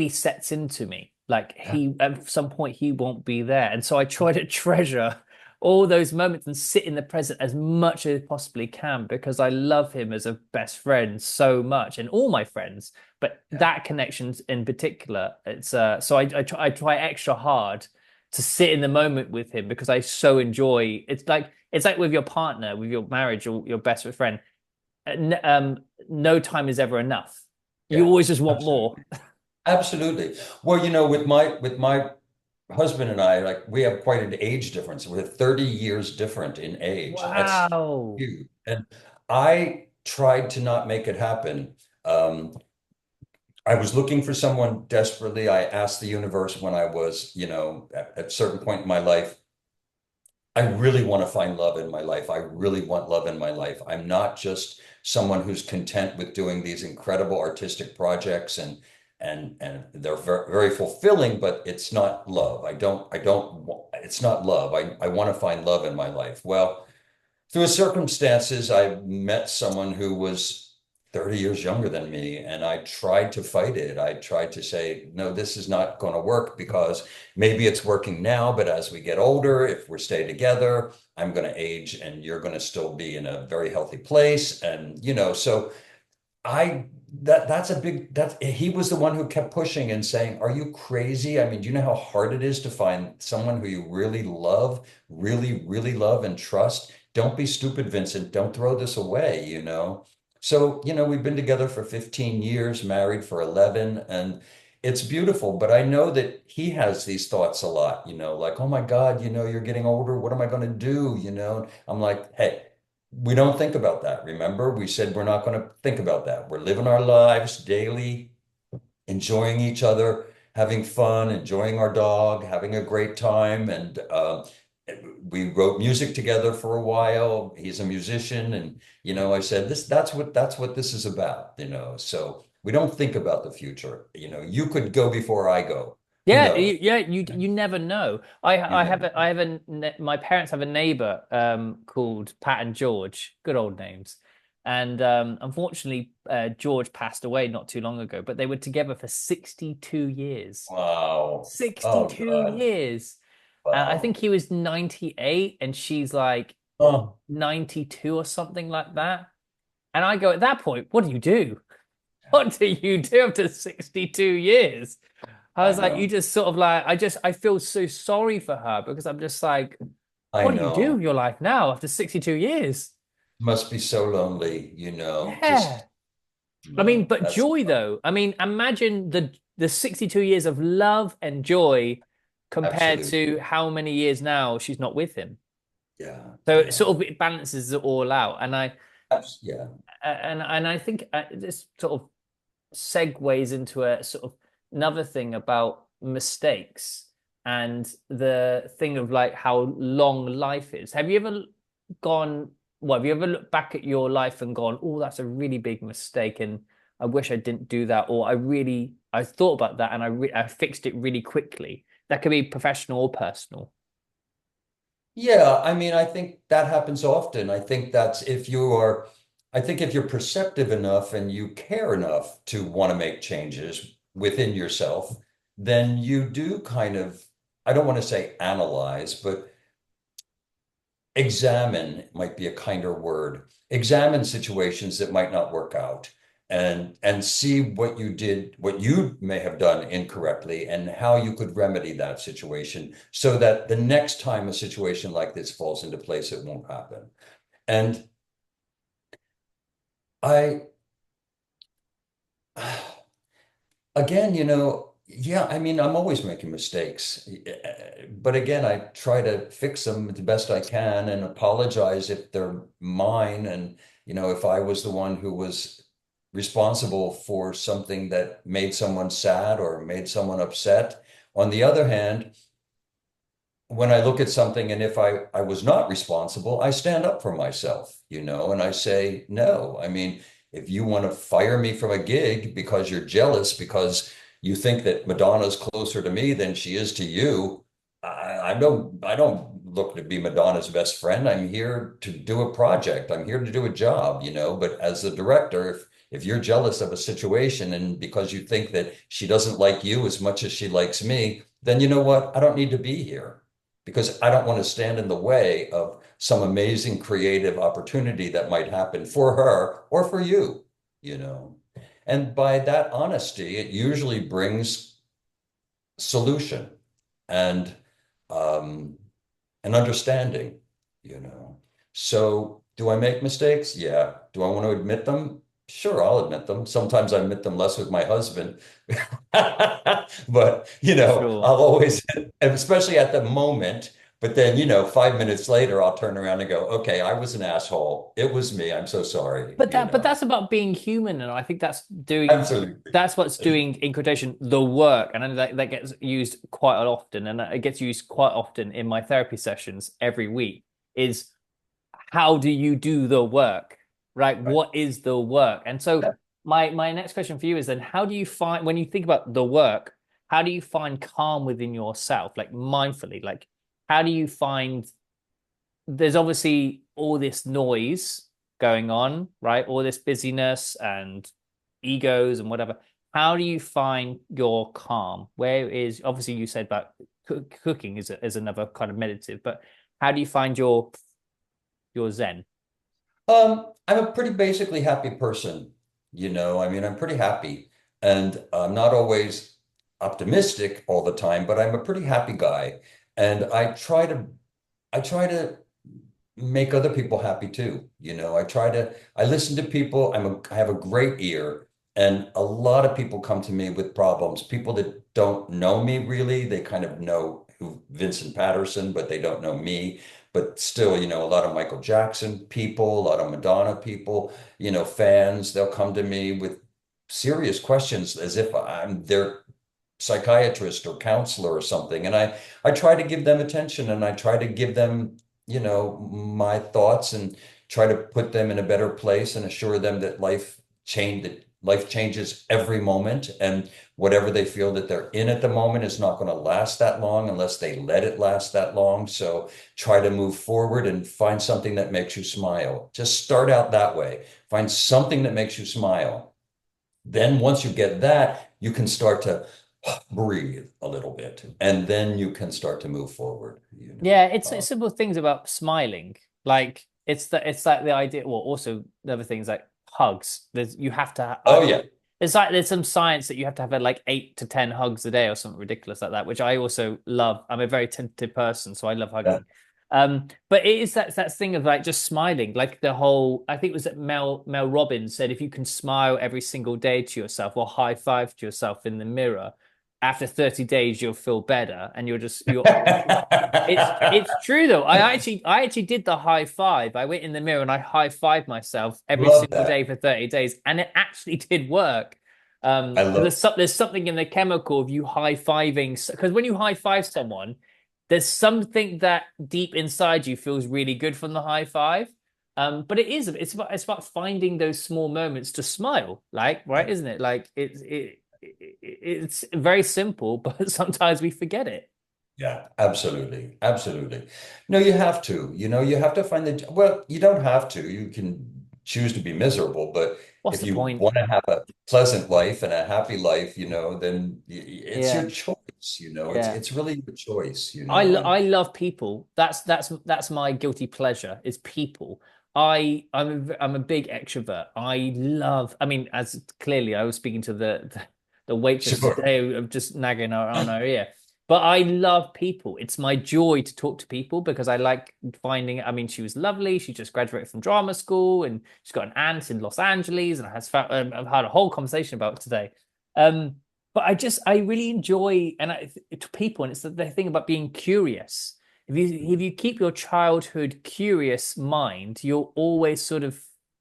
[SPEAKER 1] sets into me. Like,
[SPEAKER 2] yeah,
[SPEAKER 1] he at some point he won't be there. And so I try to treasure all those moments and sit in the present as much as I possibly can, because I love him as a best friend so much, and all my friends. But
[SPEAKER 2] yeah.
[SPEAKER 1] that connection in particular, it's so I try extra hard to sit in the moment with him, because I so enjoy. It's like with your partner, with your marriage, or your best friend. No time is ever enough. You
[SPEAKER 2] Yeah,
[SPEAKER 1] always just want more.
[SPEAKER 2] absolutely. Absolutely. Well, with my husband and I, like, we have quite an age difference. We're 30 years different in age, and that's
[SPEAKER 1] Wow.
[SPEAKER 2] huge. And I tried to not make it happen. Um, I was looking for someone desperately. I asked the universe when I was, at a certain point in my life, I really want to find love in my life. I really want love in my life. I'm not just someone who's content with doing these incredible artistic projects, and they're very, very fulfilling, but it's not love. It's not love. I want to find love in my life. Well, through circumstances, I met someone who was 30 years younger than me, and I tried to fight it. I tried to say, no, this is not going to work, because maybe it's working now, but as we get older, if we stay together, I'm going to age and you're going to still be in a very healthy place. And, so I that's a big that he was the one who kept pushing and saying, "Are you crazy? I mean, do you know how hard it is to find someone who you really, really love and trust? Don't be stupid,." Don't throw this away. So, we've been together for 15 years, married for 11, and it's beautiful, but I know that he has these thoughts a lot, like, oh my God, you're getting older. What am I going to do? I'm like, hey, we don't think about that. Remember, we said we're not going to think about that. We're living our lives daily, enjoying each other, having fun, enjoying our dog, having a great time. And we wrote music together for a while. He's a musician, and I said that's what this is about. So we don't think about the future. You could go before I go. Who
[SPEAKER 1] Yeah,
[SPEAKER 2] knows?
[SPEAKER 1] you never know.
[SPEAKER 2] You
[SPEAKER 1] I
[SPEAKER 2] never
[SPEAKER 1] have
[SPEAKER 2] know.
[SPEAKER 1] my parents have a neighbor called Pat and George, good old names. And unfortunately George passed away not too long ago, but they were together for 62 years.
[SPEAKER 2] Wow. Oh
[SPEAKER 1] 62
[SPEAKER 2] God.
[SPEAKER 1] years. I
[SPEAKER 2] Wow.
[SPEAKER 1] think he was 98 and she's like
[SPEAKER 2] Oh,
[SPEAKER 1] 92 or something like that. And I go, at that point, what do you do? What do you do after 62 years? I
[SPEAKER 2] I
[SPEAKER 1] was like, you
[SPEAKER 2] know.
[SPEAKER 1] just sort of like, I feel so sorry for her because I'm just like,
[SPEAKER 2] I
[SPEAKER 1] what do you do
[SPEAKER 2] know.
[SPEAKER 1] with your life now after 62 years?
[SPEAKER 2] Must be so lonely,
[SPEAKER 1] Yeah. I mean, but
[SPEAKER 2] that's
[SPEAKER 1] joy though. I mean, imagine the 62 years of love and joy compared
[SPEAKER 2] absolute.
[SPEAKER 1] to how many years now she's not with him.
[SPEAKER 2] Yeah.
[SPEAKER 1] So it
[SPEAKER 2] Yeah.
[SPEAKER 1] sort of it balances it all out.
[SPEAKER 2] Yeah.
[SPEAKER 1] And I think this sort of segues into a sort of another thing about mistakes and the thing of like how long life is. Have you ever gone, well, have you ever looked back at your life and gone, oh, that's a really big mistake and I wish I didn't do that, or I thought about that and I fixed it really quickly. That could be professional or personal.
[SPEAKER 2] Yeah, I mean, I think that happens often. I think if you're perceptive enough and you care enough to want to make changes within yourself, then you do kind of, I don't want to say analyze, but examine might be a kinder word. Examine situations that might not work out and see what you may have done incorrectly and how you could remedy that situation so that the next time a situation like this falls into place, it won't happen. And I again, yeah, I mean, I'm always making mistakes. But again, I try to fix them the best I can and apologize if they're mine. And, if I was the one who was responsible for something that made someone sad or made someone upset. On the other hand, when I look at something and if I was not responsible, I stand up for myself, and I say, no. I mean, if you want to fire me from a gig because you're jealous, because you think that Madonna's closer to me than she is to you, I don't look to be Madonna's best friend. I'm here to do a project. I'm here to do a job, but as the director, if you're jealous of a situation and because you think that she doesn't like you as much as she likes me, then you know what? I don't need to be here because I don't want to stand in the way of some amazing creative opportunity that might happen for her or for you, you know. And by that honesty, it usually brings solution and um, an understanding, you know. So, do I make mistakes? Yeah. Do I want to admit them? Sure, I'll admit them. Sometimes I admit them less with my husband. But,
[SPEAKER 1] Sure.
[SPEAKER 2] I'll always, and especially at the moment, but then, 5 minutes later, I'll turn around and go, okay, I was an asshole. It was me. I'm so sorry,
[SPEAKER 1] But that's about being human, and I think
[SPEAKER 2] Absolutely.
[SPEAKER 1] that's what's doing in quotation the work, and I know that gets used quite often, and it gets used quite often in my therapy sessions every week. Is how do you do the work, right?
[SPEAKER 2] Right.
[SPEAKER 1] What is the work? And so my next question for you is then, how do you find when you think about the work? How do you find calm within yourself, like mindfully, like how do you find there's obviously all this noise going on, right? All this busyness and egos and whatever. How do you find your calm? Where is obviously you said about cooking is another kind of meditative, but how do you find your zen?
[SPEAKER 2] I'm a pretty basically happy person, I mean, I'm pretty happy and I'm not always optimistic all the time, but I'm a pretty happy guy. And I try to make other people happy too. I listen to people. I have a great ear And a lot of people come to me with problems. People that don't know me really, they kind of know who Vincent Paterson, but they don't know me. But still, a lot of Michael Jackson people, a lot of Madonna people, fans, they'll come to me with serious questions as if I'm their psychiatrist or counselor or something. And I try to give them attention, and I try to give them, my thoughts, and try to put them in a better place and assure them that life changes every moment, and whatever they feel that they're in at the moment is not going to last that long unless they let it last that long. So try to move forward and find something that makes you smile. Just start out that way. Find something that makes you smile. Then once you get that, you can start to breathe a little bit, and then you can start to move forward.
[SPEAKER 1] Yeah, it's simple things about smiling. Like it's like the idea. Well, also the other things like hugs. You have to.
[SPEAKER 2] Oh yeah.
[SPEAKER 1] It's like there's some science that you have to have like 8 to 10 hugs a day or something ridiculous like that, which I also love. I'm a very tentative person, so I love
[SPEAKER 2] Yeah.
[SPEAKER 1] hugging. But it is that thing of like just smiling, like the whole. I think it was that Mel Robbins said if you can smile every single day to yourself or high five to yourself in the mirror, after 30 days you'll feel better, and you're it's true though. I actually did the high five. I went in the mirror and I high fived myself every
[SPEAKER 2] Love
[SPEAKER 1] single
[SPEAKER 2] that.
[SPEAKER 1] day for 30 days, and it actually did work.
[SPEAKER 2] I love
[SPEAKER 1] There's something in the chemical of you high fiving, because when you high five someone, there's something that deep inside you feels really good from the high five. But it's about finding those small moments to smile, like, right, isn't it? Like it's very simple, but sometimes we forget it.
[SPEAKER 2] Yeah, absolutely. Absolutely. No, you have to, you have to find well, you don't have to. You can choose to be miserable, but
[SPEAKER 1] What's
[SPEAKER 2] if
[SPEAKER 1] the
[SPEAKER 2] you
[SPEAKER 1] point?
[SPEAKER 2] want to have a pleasant life and a happy life, then it's
[SPEAKER 1] Yeah,
[SPEAKER 2] your choice, it's
[SPEAKER 1] yeah.
[SPEAKER 2] it's really your choice,
[SPEAKER 1] I love people. That's my guilty pleasure is people. I'm a big extrovert. I mean, as clearly I was speaking to the waitress
[SPEAKER 2] Sure.
[SPEAKER 1] today of just nagging her on her ear. But I love people. It's my joy to talk to people because I like finding. I mean, she was lovely. She just graduated from drama school, and she's got an aunt in Los Angeles, and I've had a whole conversation about it today. Um, but I really enjoy to people, and it's the thing about being curious. If you keep your childhood curious mind, you'll always sort of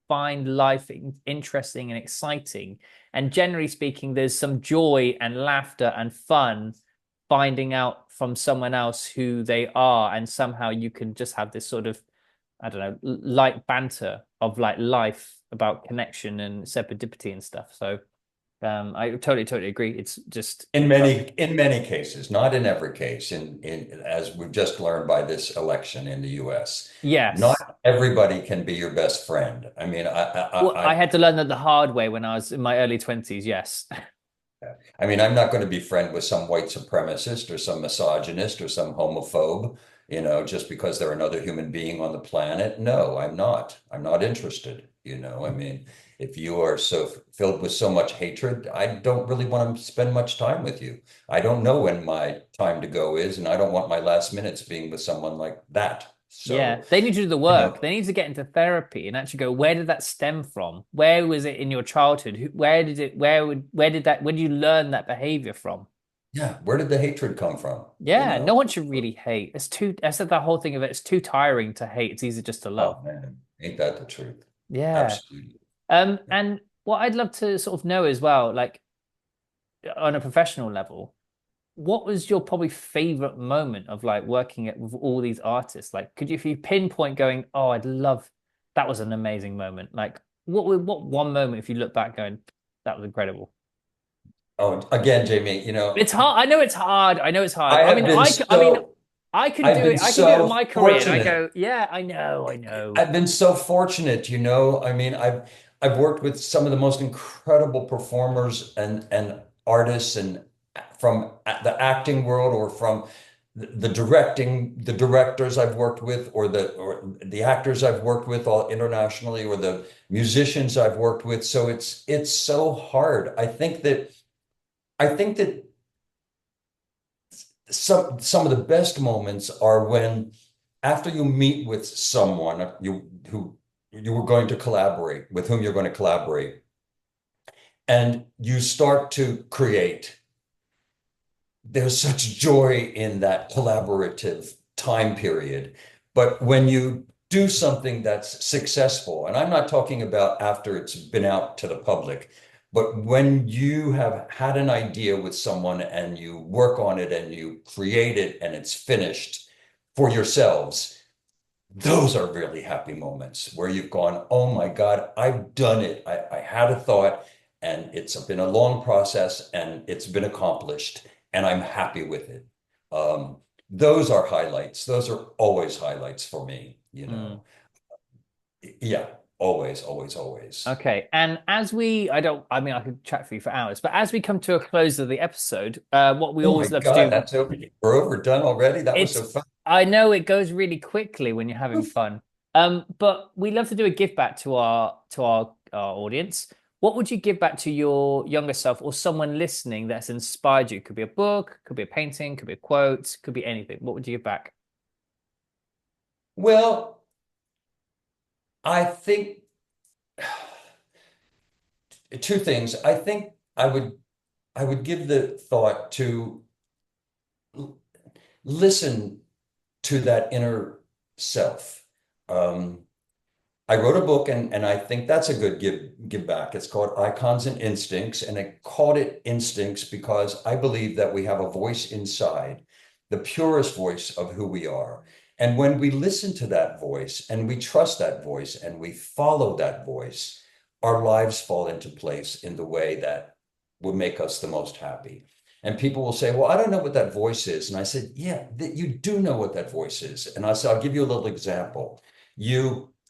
[SPEAKER 1] find life interesting and exciting. And generally speaking, there's some joy and laughter and fun finding out from someone else who they are, and somehow you can just have this sort of, I don't know, light banter of like life about connection and serendipity and stuff. So I totally agree. It's just
[SPEAKER 2] In many cases, not in every case, as we've just learned by this election in the US, not
[SPEAKER 1] yes.
[SPEAKER 2] everybody can be your best friend. I mean,
[SPEAKER 1] Well, I had to learn that the hard way when I was in my early 20s. Yes.
[SPEAKER 2] I'm not going to be friend with some white supremacist or some misogynist or some homophobe, just because they're another human being on the planet. No, I'm not. I'm not interested. If you are so filled with so much hatred, I don't really want to spend much time with you. I don't know when my time to go is, and I don't want my last minutes being with someone like that.
[SPEAKER 1] Yeah,
[SPEAKER 2] So,
[SPEAKER 1] they need to do the
[SPEAKER 2] you
[SPEAKER 1] work.
[SPEAKER 2] know,
[SPEAKER 1] They need to get into therapy and actually go, where did that stem from? Where was it in your childhood? Where did it, where did you learn that behavior from?
[SPEAKER 2] yeah, where did the hatred come from?
[SPEAKER 1] Yeah, no one should really hate. I said that whole thing of it, it's too tiring to hate. It's easy just to love.
[SPEAKER 2] Oh man, ain't that the truth?
[SPEAKER 1] Yeah.
[SPEAKER 2] Absolutely.
[SPEAKER 1] And what I'd love to sort of know as well, like on a professional level, what was your probably favorite moment of like working with all these artists? Like, if you pinpoint going, oh, that was an amazing moment. Like, what one moment if you look back going, that was incredible.
[SPEAKER 2] Oh, again, Jamie,
[SPEAKER 1] It's hard. I know it's hard. I know it's hard.
[SPEAKER 2] I have been
[SPEAKER 1] I mean,
[SPEAKER 2] so
[SPEAKER 1] I can
[SPEAKER 2] I've
[SPEAKER 1] do
[SPEAKER 2] been
[SPEAKER 1] it. I can do it in
[SPEAKER 2] so
[SPEAKER 1] my career, and I
[SPEAKER 2] fortunate.
[SPEAKER 1] go, yeah, I know.
[SPEAKER 2] I've been so fortunate, I've worked with some of the most incredible performers and artists, and from the acting world, or from the directors I've worked with, or the actors I've worked with all internationally, or the musicians I've worked with. So it's so hard. I think that some of the best moments are when, after you meet with someone who you were going to collaborate with, whom you're going to collaborate, and you start to create. There's such joy in that collaborative time period. But when you do something that's successful, and I'm not talking about after it's been out to the public, but when you have had an idea with someone and you work on it and you create it and it's finished for yourselves, those are really happy moments where you've gone, oh my God, I've done it. I had a thought and it's been a long process and it's been accomplished and I'm happy with it. Those are highlights. Those are always highlights for me, you
[SPEAKER 1] Mm.
[SPEAKER 2] know. Yeah, always, always, always.
[SPEAKER 1] Okay. And as we, I mean, I could chat for you for hours, but as we come to a close of the episode, what we
[SPEAKER 2] Oh my
[SPEAKER 1] always love to
[SPEAKER 2] God,
[SPEAKER 1] do,
[SPEAKER 2] that's over. We're overdone already. That was so
[SPEAKER 1] it's,
[SPEAKER 2] fun.
[SPEAKER 1] I know it goes really quickly when you're having fun. But we love to do a give back to our audience. What would you give back to your younger self or someone listening that's inspired you? Could be a book, could be a painting, could be a quote, could be anything. What would you give back?
[SPEAKER 2] Well, I think two things. I think I would give the thought to listen to that inner self. Um, I wrote a book and I think that's a good give back. It's called Icons and Instincts, and I called it Instincts because I believe that we have a voice inside, the purest voice of who we are. And when we listen to that voice and we trust that voice and we follow that voice, our lives fall into place in the way that will make us the most happy. And people will say, well, I don't know what that voice is. And I said, yeah, you do know what that voice is. And I said, I'll give you a little example.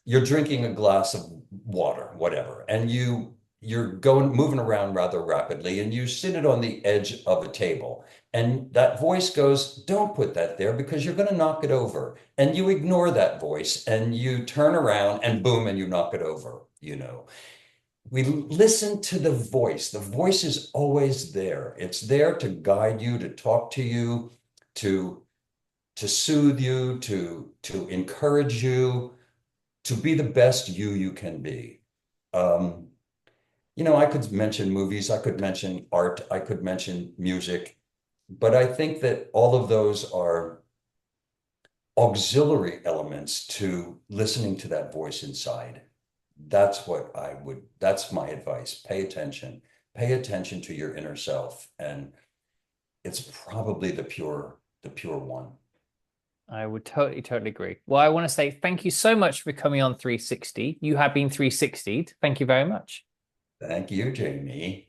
[SPEAKER 2] You're drinking a glass of water, whatever, and you're moving around rather rapidly, and you sit it on the edge of a table. And that voice goes, don't put that there because you're going to knock it over. And you ignore that voice and you turn around and boom, and you knock it over, you know. We listen to the voice. The voice is always there. It's there to guide you, to talk to you, to to soothe you, to encourage you, to be the best you can be. Um, I could mention movies, I could mention art, I could mention music, but I think that all of those are auxiliary elements to listening to that voice inside. That's my advice. Pay attention to your inner self. And it's probably the pure one.
[SPEAKER 1] I would totally, totally agree. Well, I want to say thank you so much for coming on 360. You have been 360'd. Thank you very much.
[SPEAKER 2] Thank you, Jamie.